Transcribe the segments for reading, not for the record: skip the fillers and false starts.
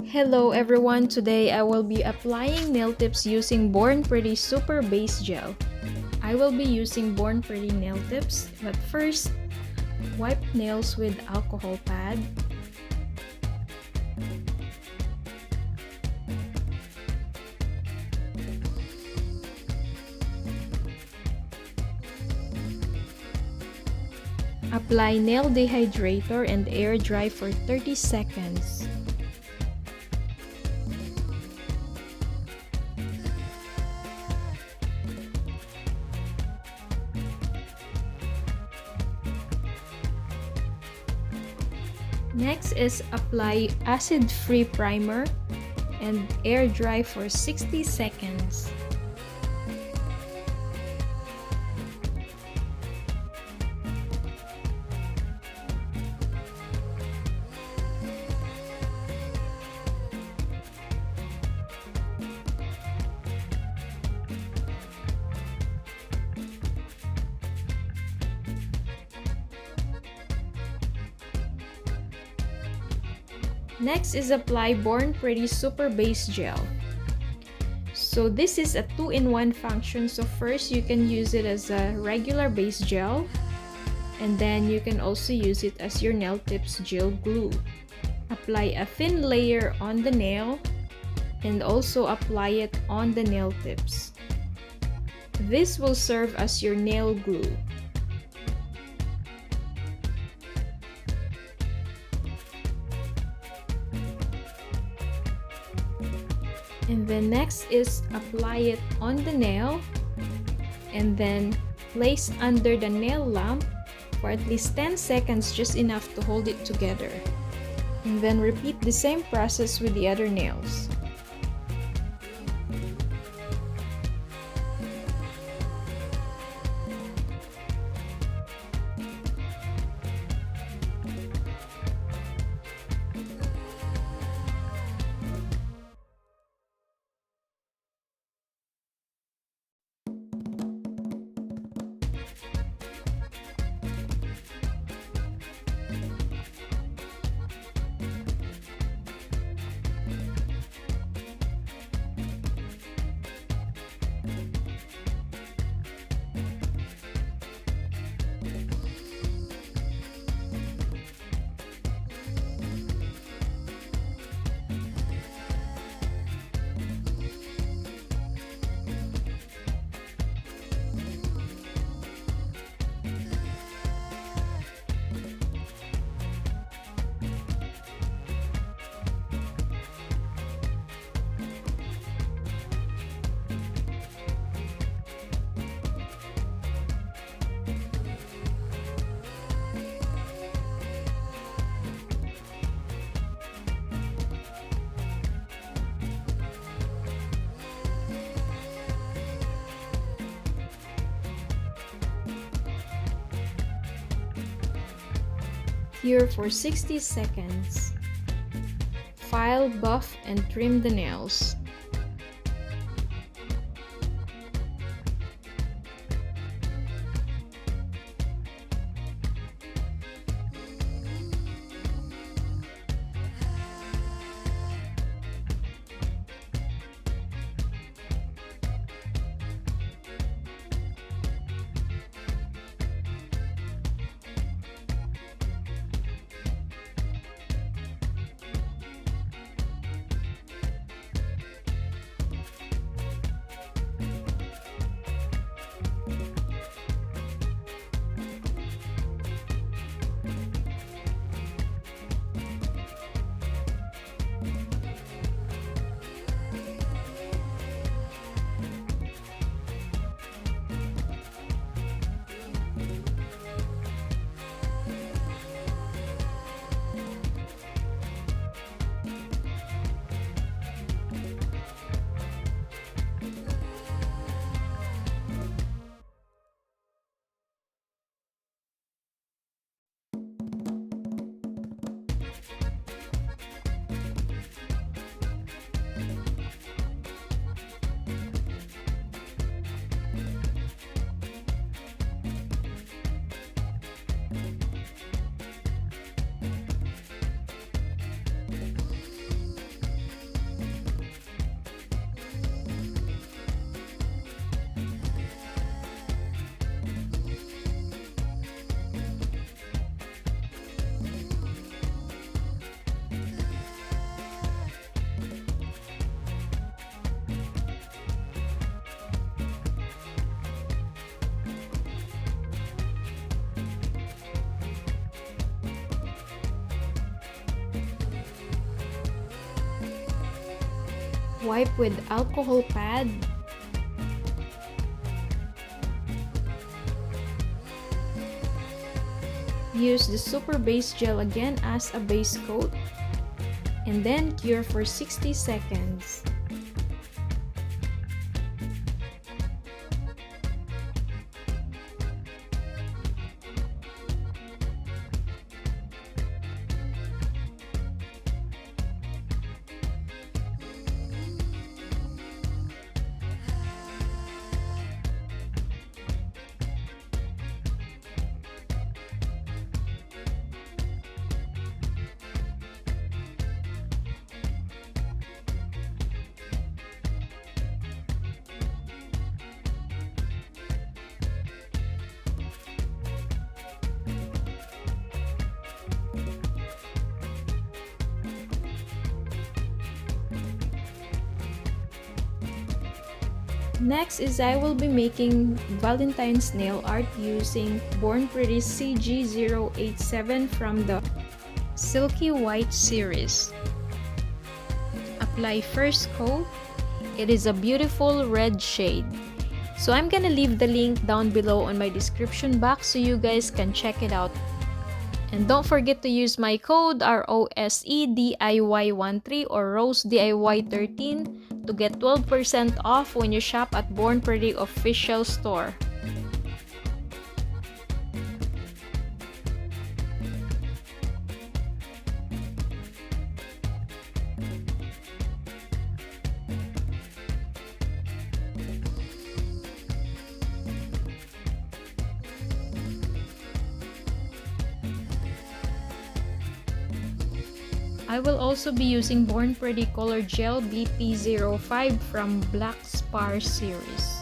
Hello everyone, today I will be applying nail tips using Born Pretty Super Base Gel. I will be using Born Pretty nail tips, but first, wipe nails with alcohol pad. Apply nail dehydrator and air dry for 30 seconds. Next is apply acid-free primer and air dry for 60 seconds. Next is apply Born Pretty Super Base Gel. So this is a 2-in-1 function. So first you can use it as a regular base gel, and then you can also use it as your nail tips gel glue. Apply a thin layer on the nail and also apply it on the nail tips. This will serve as your nail glue. And then next is apply it on the nail and then place under the nail lamp for at least 10 seconds, just enough to hold it together. And then repeat the same process with the other nails. Cure for 60 seconds. File, buff, and trim the nails. Wipe with alcohol pad. Use the super base gel again as a base coat. And then cure for 60 seconds. Next is I will be making Valentine's nail art using Born Pretty CG087 from the Silky White series. Apply first coat. It is a beautiful red shade. So I'm gonna leave the link down below on my description box so you guys can check it out. And don't forget to use my code ROSEDIY13 or ROSEDIY13 to get 12% off when you shop at Born Pretty official store. I will also be using Born Pretty Color Gel BP05 from Black SPAR series.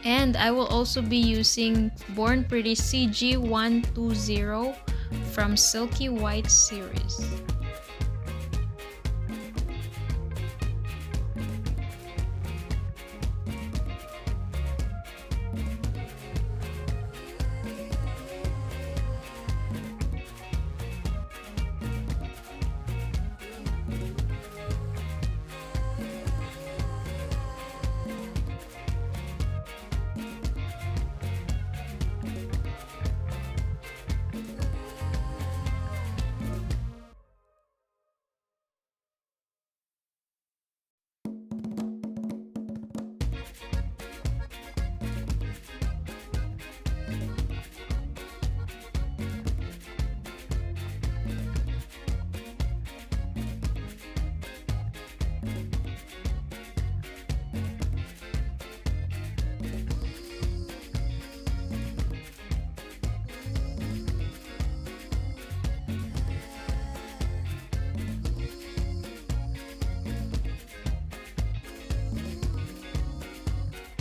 And I will also be using Born Pretty CG120 from Silky White series.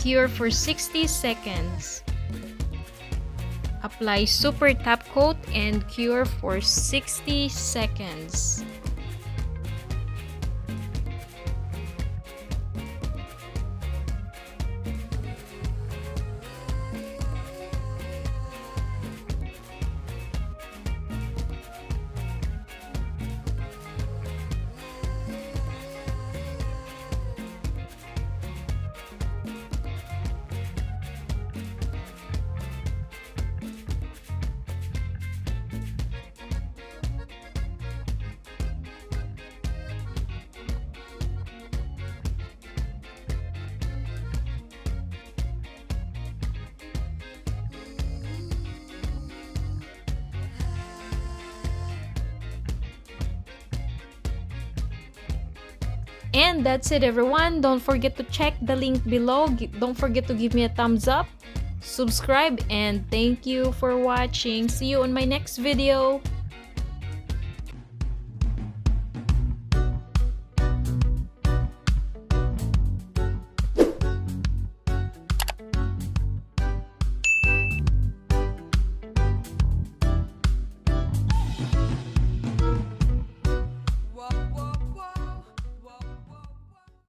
Cure for 60 seconds. Apply super top coat and cure for 60 seconds. And that's it, everyone. Don't forget to check the link below. Don't forget to give me a thumbs up, subscribe, and thank you for watching. See you on my next video.